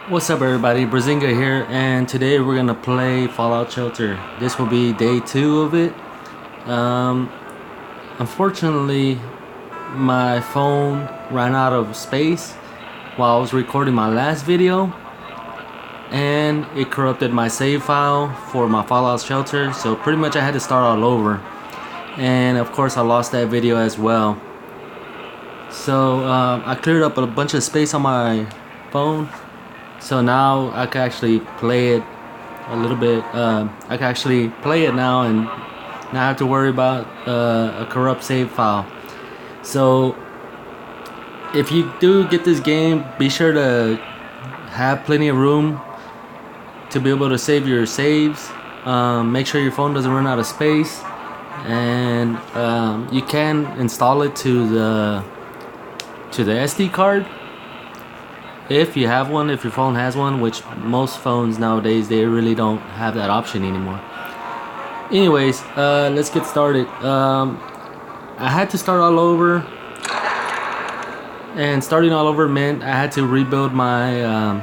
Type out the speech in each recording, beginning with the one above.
What's up everybody, Brazinga here, and today we're gonna play Fallout Shelter. This will be day 2 of it. Unfortunately, my phone ran out of space while I was recording my last video, and it corrupted my save file for my Fallout Shelter, so pretty much I had to start all over. And of course I lost that video as well. So I cleared up a bunch of space on my phone. So now I can actually play it a little bit. I can actually play it now and not have to worry about a corrupt save file. So if you do get this game, be sure to have plenty of room to be able to save your saves. Make sure your phone doesn't run out of space, and you can install it to the SD card. If you have one, if your phone has one, which most phones nowadays, they really don't have that option anymore. Anyways, let's get started. I had to start all over, and starting all over meant I had to rebuild my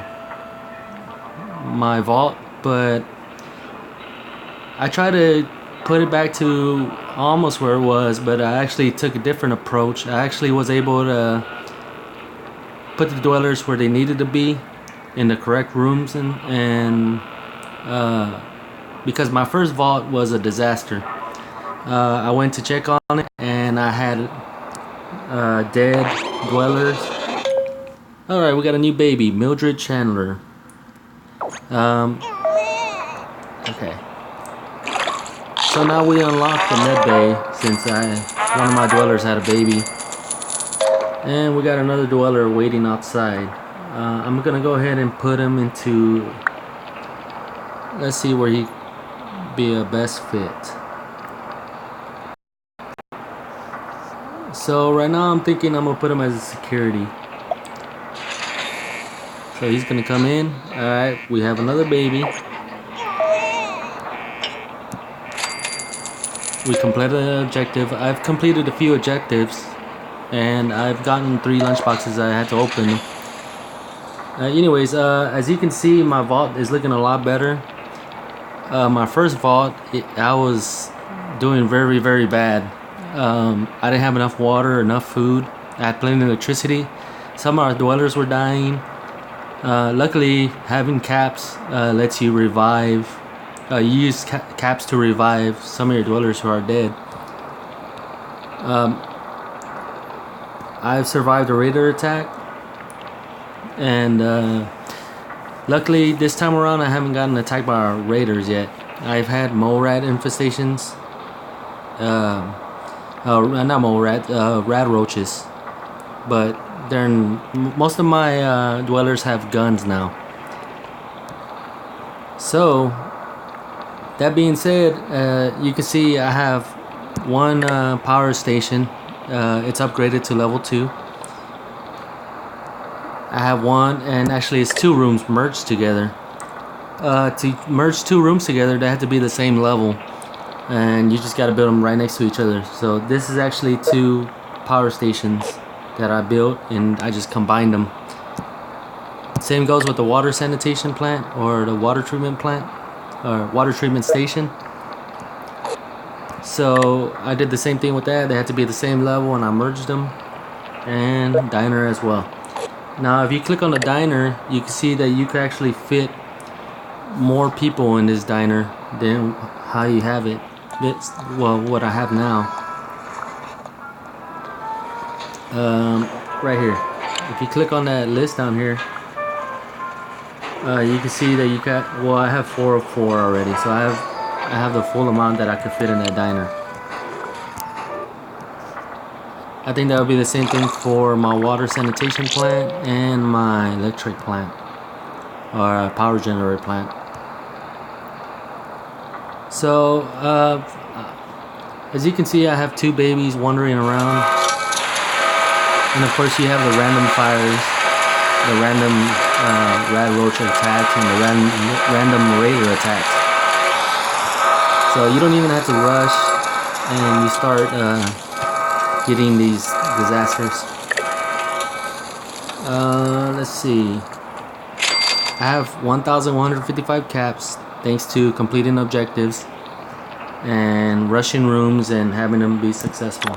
my vault, but I tried to put it back to almost where it was, but I actually took a different approach. I actually was able to put the dwellers where they needed to be in the correct rooms, and because my first vault was a disaster. I went to check on it and I had dead dwellers. Alright, we got a new baby, Mildred Chandler. Okay. So now we unlocked the med bay since one of my dwellers had a baby. And we got another dweller waiting outside. I'm gonna go ahead and put him into, let's see where he be a best fit. So right now I'm thinking I'm gonna put him as a security. So he's gonna come in. Alright, we have another baby. We completed an objective. I've completed a few objectives, and I've gotten 3 lunchboxes I had to open. Anyways, as you can see, my vault is looking a lot better. My first vault, I was doing very, very bad. I didn't have enough water, enough food. I had plenty of electricity. Some of our dwellers were dying. Luckily, having caps lets you revive. You use caps to revive some of your dwellers who are dead. I've survived a raider attack, and luckily this time around I haven't gotten attacked by raiders yet. I've had mole rat infestations, not mole rat, rat roaches, but most of my dwellers have guns now. So that being said, you can see I have one power station. It's upgraded to level 2. I have one, and actually it's 2 rooms merged together. To merge 2 rooms together, they have to be the same level, and you just got to build them right next to each other. So this is actually 2 power stations that I built, and I just combined them. Same goes with the water sanitation plant, or the water treatment plant, or water treatment station. So I did the same thing with that. They had to be the same level, and I merged them. And diner as well. Now if you click on the diner, you can see that you can actually fit more people in this diner than how you have it. Well, what I have now. Right here. If you click on that list down here, you can see that you got, well, I have 4 of 4 already, so I have the full amount that I could fit in that diner. I think that would be the same thing for my water sanitation plant and my electric plant, or power generator plant. So as you can see, I have 2 babies wandering around, and of course you have the random fires, the random rat roach attacks, and the random raider attacks. So you don't even have to rush, and you start getting these disasters. Let's see. I have 1,155 caps thanks to completing objectives and rushing rooms and having them be successful.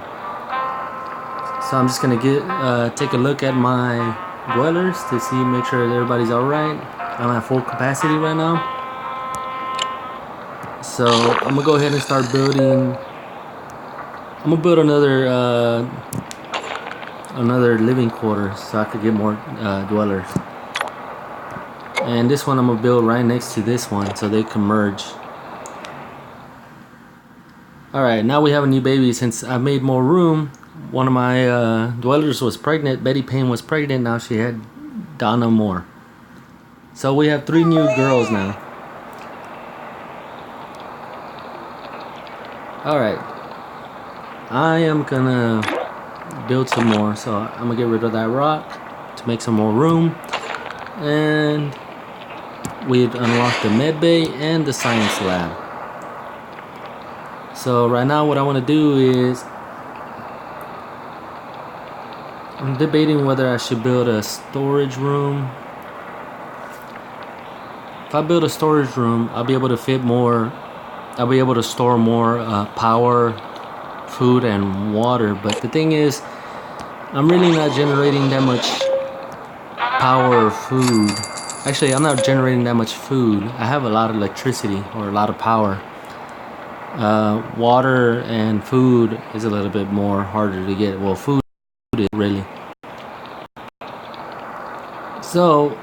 So I'm just gonna take a look at my dwellers to see, make sure that everybody's all right. I'm at full capacity right now. So I'm gonna go ahead and start building. I'm gonna build another living quarter so I could get more dwellers. And this one I'm gonna build right next to this one so they can merge. Alright, now we have a new baby. Since I made more room, one of my dwellers was pregnant. Betty Payne was pregnant. Now she had Donna Moore. So we have 3 new girls now. Alright, I am gonna build some more. So I'm gonna get rid of that rock to make some more room. And we'd unlock the med bay and the science lab. So right now what I want to do is I'm debating whether I should build a storage room. If I build a storage room, I'll be able to fit more. I'll be able to store more power, food, and water. But the thing is, I'm really not generating that much power or food. Actually, I'm not generating that much food. I have a lot of electricity or a lot of power. Water and food is a little bit more harder to get. Well, food is really. So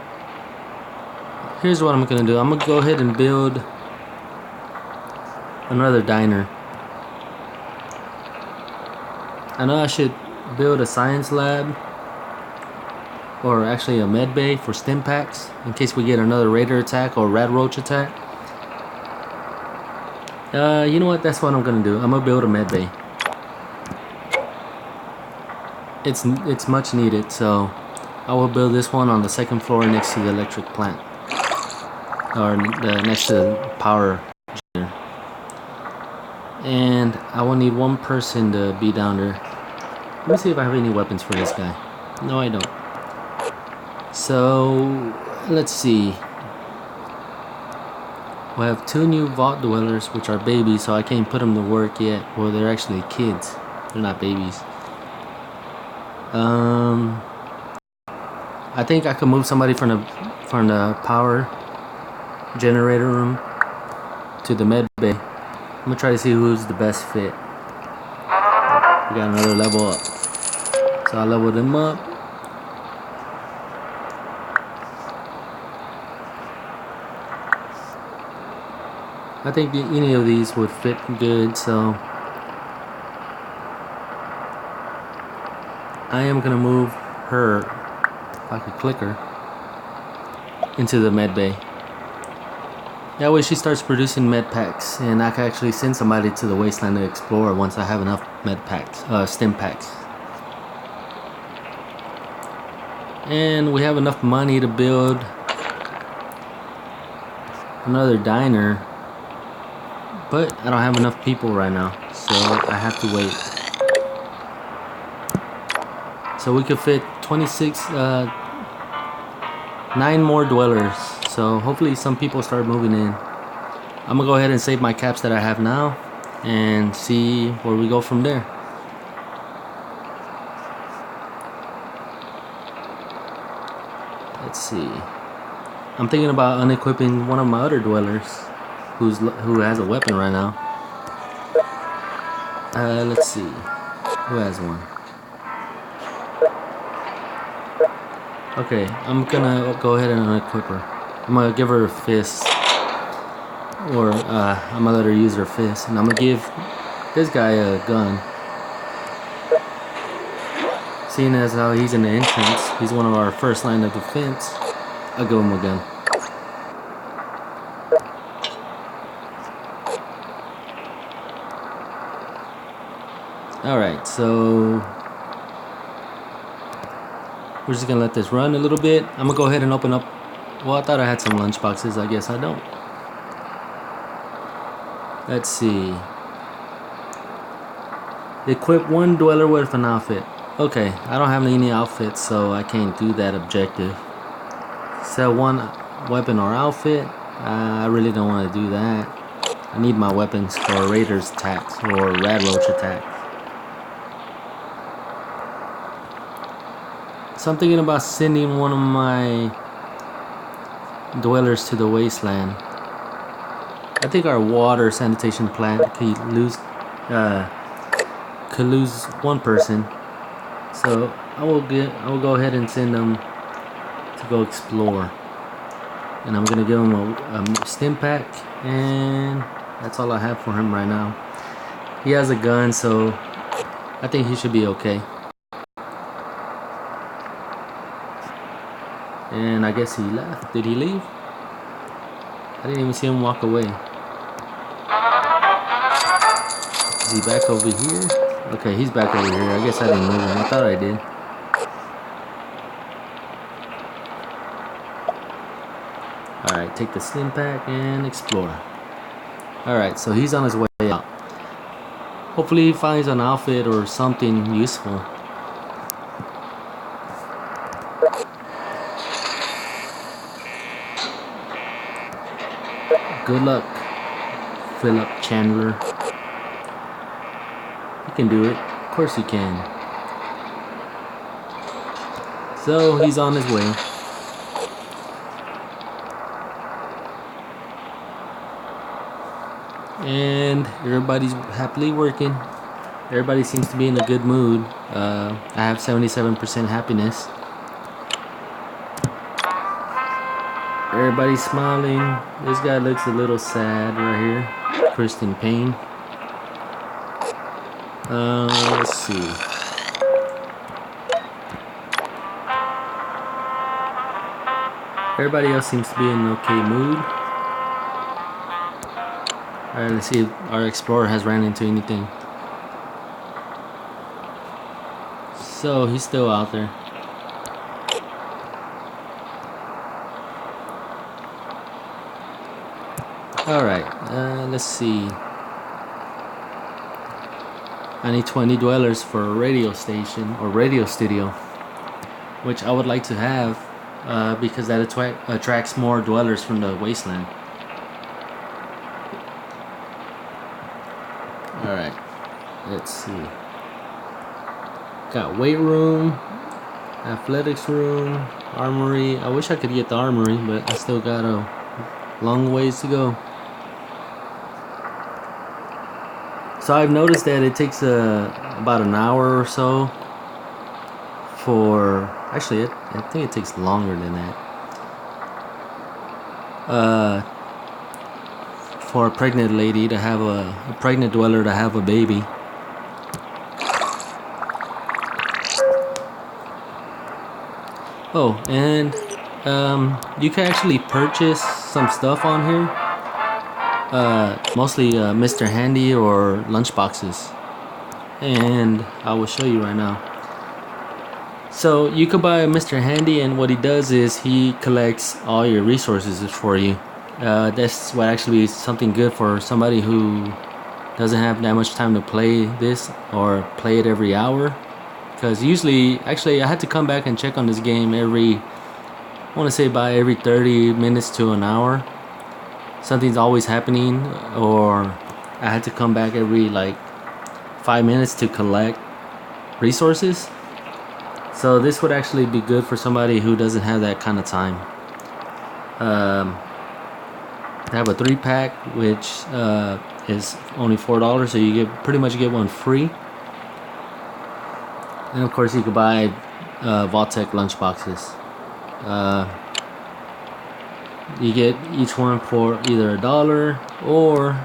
here's what I'm gonna do. I'm gonna go ahead and build another diner. I know I should build a science lab, or actually a med bay for stim packs in case we get another raider attack or rat roach attack. You know what? That's what I'm gonna do. I'm gonna build a med bay. It's much needed, so I will build this one on the 2nd floor next to the electric plant, or next to the power generator. And I will need 1 person to be down there. Let me see if I have any weapons for this guy. No, I don't. So let's see. We have 2 new vault dwellers, which are babies, so I can't put them to work yet. Well, they're actually kids. They're not babies. I think I could move somebody from the power generator room to the med bay. I'm gonna try to see who's the best fit. We got another level up, so I leveled them up. I think any of these would fit good, so I am gonna move her, if I could click her, into the med bay. That way she starts producing med packs, and I can actually send somebody to the wasteland to explore once I have enough med packs, stim packs. And we have enough money to build another diner. But I don't have enough people right now, so I have to wait. So we could fit 9 more dwellers. So hopefully some people start moving in. I'm gonna go ahead and save my caps that I have now and see where we go from there. Let's see. I'm thinking about unequipping one of my other dwellers who has a weapon right now. Let's see. Who has one? Okay, I'm gonna go ahead and unequip her. I'm gonna give her a fist. Or I'm gonna let her use her fist. And I'm gonna give this guy a gun. Seeing as how he's in the entrance, he's one of our first line of defense, I'll give him a gun. Alright, so we're just gonna let this run a little bit. I'm gonna go ahead and open up. Well, I thought I had some lunch boxes. I guess I don't. Let's see. Equip 1 dweller with an outfit. Okay, I don't have any outfits, so I can't do that objective. Sell 1 weapon or outfit. I really don't want to do that. I need my weapons for raiders attacks or rad roach attacks. So I'm thinking about sending one of my dwellers to the wasteland. I think our water sanitation plant could lose one person. So I will go ahead and send them to go explore. And I'm gonna give him a stim pack, and that's all I have for him right now. He has a gun, so I think he should be okay. And I guess he left. Did he leave? I didn't even see him walk away. Is he back over here? Okay, he's back over here. I guess I didn't move him. I thought I did. Alright, take the stim pack and explore. Alright, so he's on his way out. Hopefully he finds an outfit or something useful. Good luck, Philip Chandler. You can do it. Of course you can. So he's on his way. And everybody's happily working. Everybody seems to be in a good mood. I have 77% happiness. Everybody's smiling. This guy looks a little sad right here. Kristen Payne. Let's see. Everybody else seems to be in an okay mood. Alright, let's see if our explorer has ran into anything. So he's still out there. Alright, let's see. I need 20 dwellers for a radio station or radio studio, which I would like to have because that attracts more dwellers from the wasteland. Alright, let's see. Got weight room, athletics room, armory. I wish I could get the armory, but I still got a long ways to go. So I've noticed that it takes about an hour or so for, actually I think it takes longer than that, for a pregnant lady to have a pregnant dweller to have a baby. Oh, and you can actually purchase some stuff on here. Mostly Mr. Handy or lunchboxes, and I will show you right now. So you could buy a Mr. Handy, and what he does is he collects all your resources for you. That's what actually is something good for somebody who doesn't have that much time to play this or play it every hour. Because usually, actually, I had to come back and check on this game every, I want to say about every 30 minutes to an hour. Something's always happening, or I had to come back every like 5 minutes to collect resources. So this would actually be good for somebody who doesn't have that kind of time. I have a 3-pack, which is only $4, so you pretty much get one free. And of course you could buy Vault-Tec lunchboxes. You get each one for either $1, or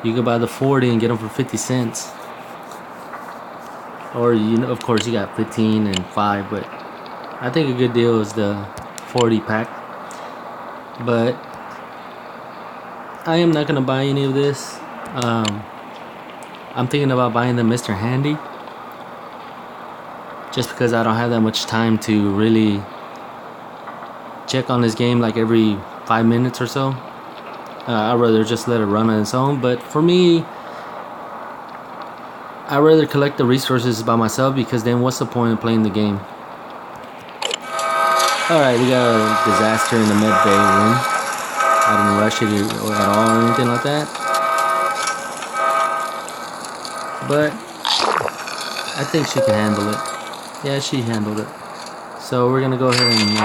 you could buy the 40 and get them for 50 cents. Or of course you got 15 and 5, but I think a good deal is the 40 pack. But I am not gonna buy any of this. I'm thinking about buying the Mr. Handy, just because I don't have that much time to really check on this game like every 5 minutes or so. I'd rather just let it run on its own. But for me, I'd rather collect the resources by myself, because then what's the point of playing the game? Alright, we got a disaster in the med bay room. I didn't rush it at all or anything like that. But I think she can handle it. Yeah, she handled it. So we're gonna go ahead and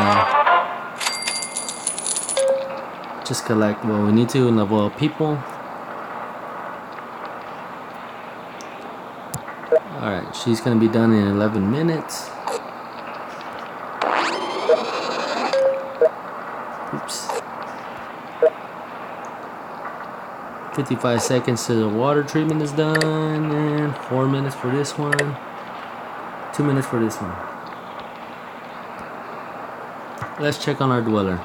just collect what we need to and level up people. Alright, she's gonna be done in 11 minutes. Oops. 55 seconds till the water treatment is done, and 4 minutes for this one. 2 minutes for this one. Let's check on our dweller.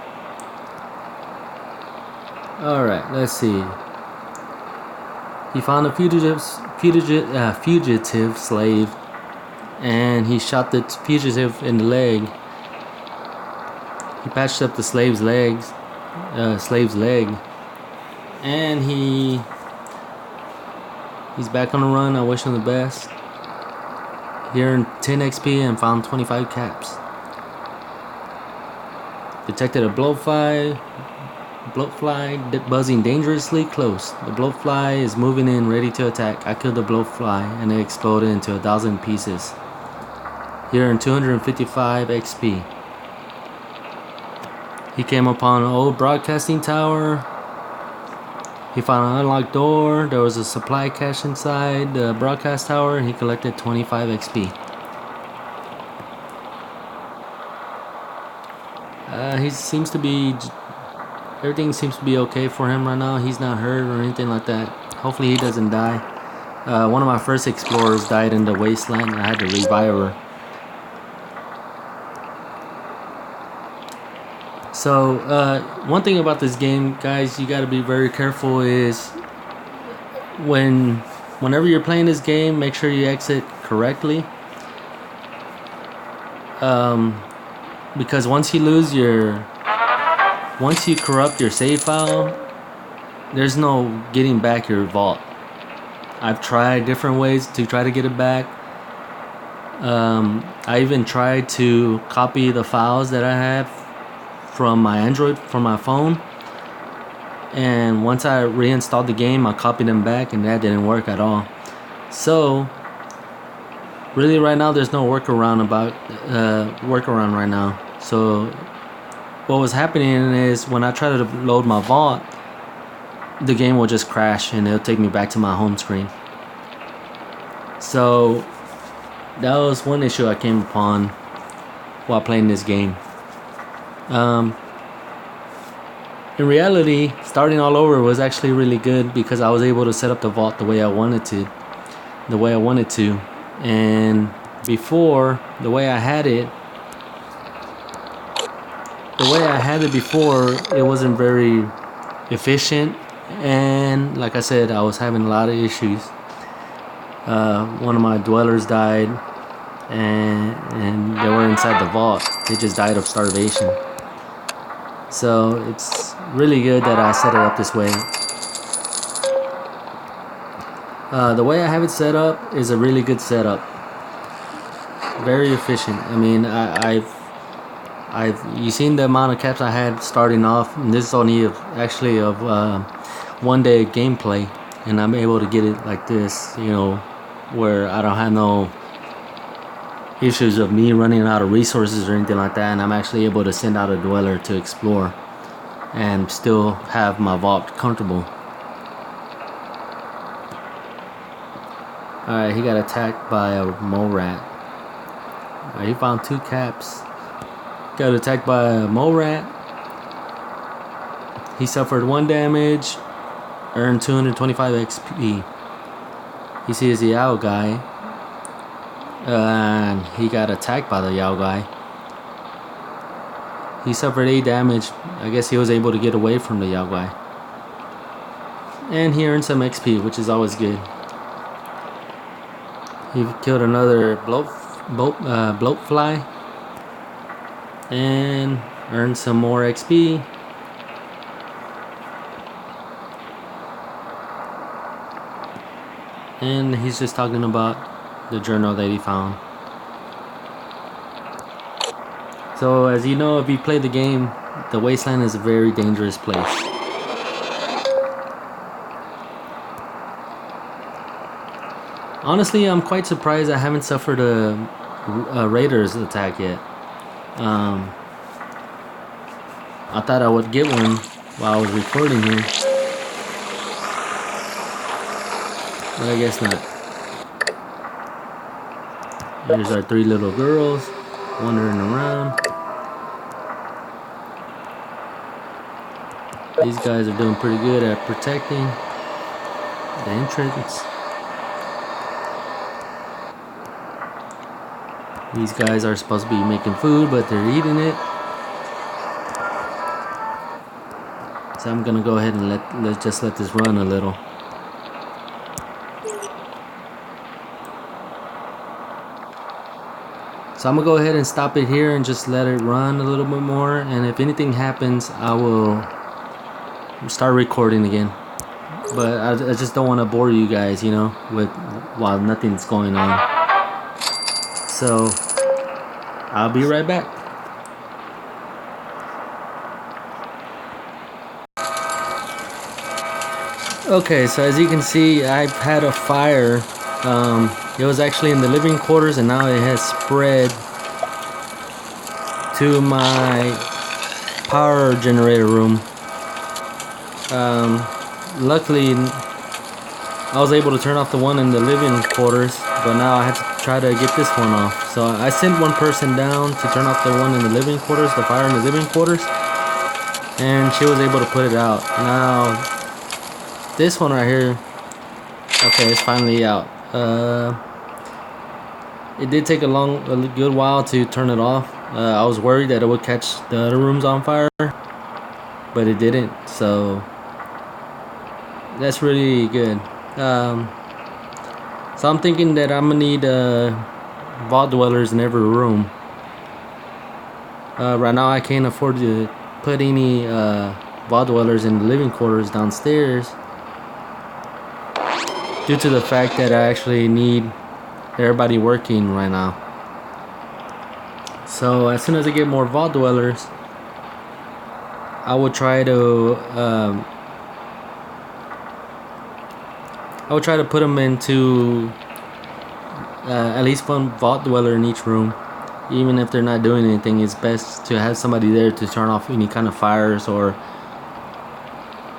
Alright, let's see. He found a fugitive slave, and he shot the fugitive in the leg. He patched up the slave's leg, and he's back on the run. I wish him the best. He earned 10 XP and found 25 caps. Detected a bloatfly buzzing dangerously close. The bloatfly is moving in, ready to attack. I killed the bloatfly and it exploded into 1,000 pieces. He earned 255 XP. He came upon an old broadcasting tower. He found an unlocked door. There was a supply cache inside the broadcast tower, and he collected 25 XP. Everything seems to be okay for him right now. He's not hurt or anything like that. Hopefully he doesn't die. One of my first explorers died in the wasteland, and I had to revive her. So, one thing about this game, guys, you got to be very careful is whenever you're playing this game, make sure you exit correctly. Because once you corrupt your save file, there's no getting back your vault. I've tried different ways to try to get it back. I even tried to copy the files that I have from my Android, from my phone, and once I reinstalled the game, I copied them back, and that didn't work at all. So really right now there's no workaround right now. So what was happening is when I try to load my vault, the game will just crash and it'll take me back to my home screen. So that was one issue I came upon while playing this game. In reality, starting all over was actually really good because I was able to set up the vault the way I wanted to. And before, the way I had it before, it wasn't very efficient, and like I said, I was having a lot of issues. One of my dwellers died, and they were inside the vault. They just died of starvation. So it's really good that I set it up this way. The way I have it set up is a really good setup. Very efficient. I mean, you seen the amount of caps I had starting off, and this is only of 1 day gameplay, and I'm able to get it like this, where I don't have no issues of me running out of resources or anything like that, and I'm actually able to send out a dweller to explore and still have my vault comfortable. Alright, he got attacked by a mole rat. He found 2 caps. Got attacked by a mole rat. He suffered 1 damage, earned 225 XP. He sees the Yao guy, and he got attacked by the Yao guy. He suffered 8 damage. I guess he was able to get away from the Yao guy. And he earned some XP, which is always good. He killed another bloatfly and earned some more XP. And he's just talking about the journal that he found. So as you know, if you play the game, the wasteland is a very dangerous place. Honestly, I'm quite surprised I haven't suffered a raiders attack yet. I thought I would get one while I was recording here, but I guess not. Here's our 3 little girls wandering around. These guys are doing pretty good at protecting the entrance. These guys are supposed to be making food, but they're eating it. So I'm gonna go ahead and let's just let this run a little. So I'm gonna go ahead and stop it here and just let it run a little bit more. And if anything happens, I will start recording again. But I just don't want to bore you guys, you know, while nothing's going on. So I'll be right back. Okay, so as you can see, I've had a fire. It was actually in the living quarters, and now it has spread to my power generator room. Luckily, I was able to turn off the one in the living quarters, but now I have to try to get this one off. So I sent one person down to turn off the one in the living quarters, the fire in the living quarters, and she was able to put it out. Now, this one right here, okay, it's finally out. It did take a good while to turn it off. I was worried that it would catch the other rooms on fire, but it didn't, so that's really good. So I'm thinking that I'm gonna need vault dwellers in every room. Right now I can't afford to put any vault dwellers in the living quarters downstairs due to the fact that I actually need everybody working right now. So as soon as I get more vault dwellers, I will try to put them into at least one vault dweller in each room. Even if they're not doing anything, it's best to have somebody there to turn off any kind of fires or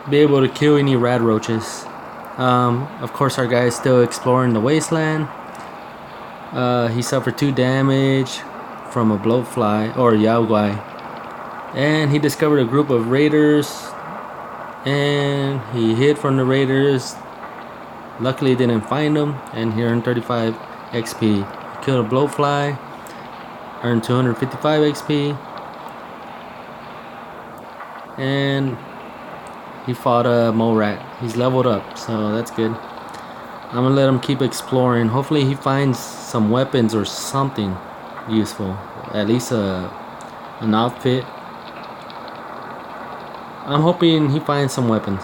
be able to kill any rad roaches. Of course, our guy is still exploring the wasteland. He suffered 2 damage from a blowfly or yaoguai, and he discovered a group of raiders, and he hid from the raiders. Luckily, didn't find them, and he earned 35 XP. He killed a blowfly, earned 255 XP, and he fought a mole rat. He's leveled up, so that's good. I'm gonna let him keep exploring. Hopefully he finds some weapons or something useful, at least an outfit. I'm hoping he finds some weapons.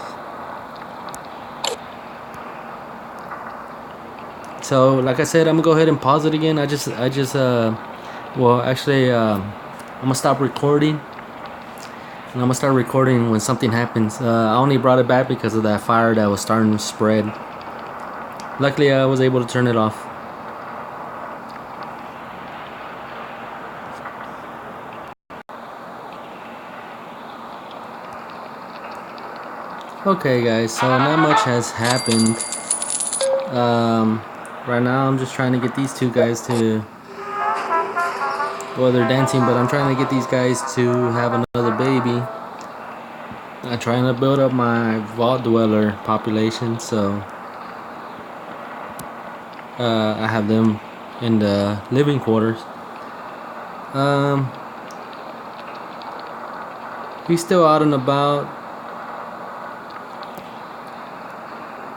So like I said, I'm gonna go ahead and pause it again. I'm gonna stop recording, and I'm gonna start recording when something happens. I only brought it back because of that fire that was starting to spread. Luckily, I was able to turn it off. Okay guys, so not much has happened. Right now I'm just trying to get these 2 guys to, well, they're dancing, but I'm trying to get these guys to have another baby. I'm trying to build up my vault dweller population, so I have them in the living quarters. He's still out and about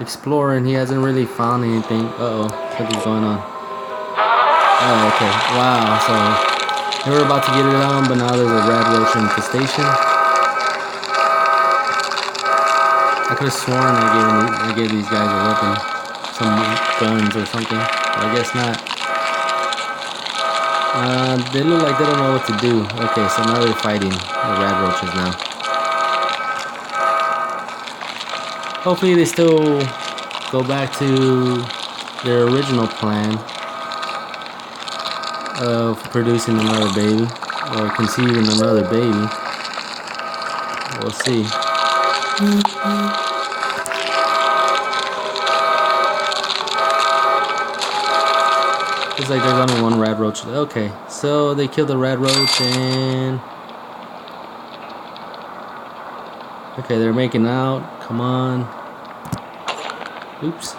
exploring. He hasn't really found anything. Uh-oh, something's going on. Oh, okay. Wow, so they were about to get it on, but now there's a rad roach infestation. I could have sworn I gave these guys a weapon, some guns or something, but I guess not. They look like they don't know what to do. Okay, so now they're fighting the rad roaches now. Hopefully they still go back to their original plan of producing another baby or conceiving another baby. We'll see. Looks like there's only one rad roach. Okay, so they killed the rad roach and... Okay, they're making out. Come on. Oops.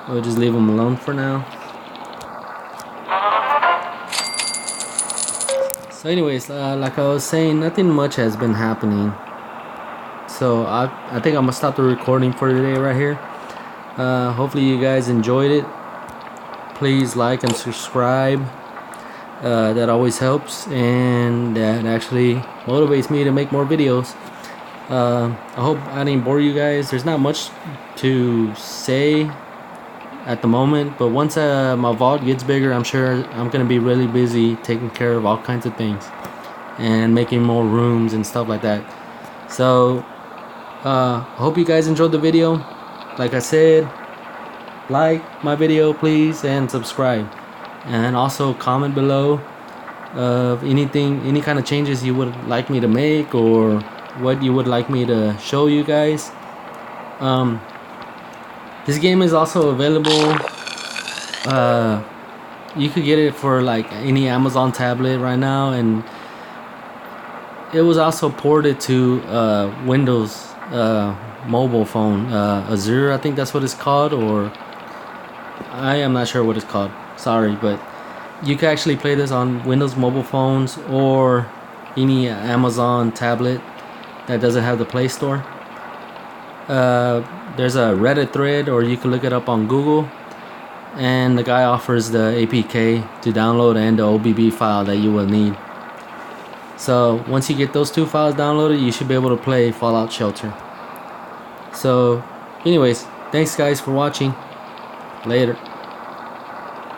We'll just leave them alone for now. So anyways, like I was saying, nothing much has been happening. So I think I'm gonna stop the recording for today right here. Hopefully you guys enjoyed it. Please like and subscribe. That always helps, and that actually motivates me to make more videos. I hope I didn't bore you guys. There's not much to say at the moment, but once my vault gets bigger, I'm sure I'm gonna be really busy taking care of all kinds of things and making more rooms and stuff like that. So I hope you guys enjoyed the video. Like I said, like my video please, and subscribe, and also comment below of anything, any kind of changes you would like me to make, or what you would like me to show you guys. This game is also available. You could get it for like any Amazon tablet right now, and it was also ported to Windows mobile phone, Azure, I think that's what it's called, or I am not sure what it's called. Sorry, but you can actually play this on Windows mobile phones or any Amazon tablet that doesn't have the Play Store. There's a Reddit thread, or you can look it up on Google, and the guy offers the APK to download and the OBB file that you will need. So once you get those two files downloaded, you should be able to play Fallout Shelter. So anyways, thanks guys for watching. Later.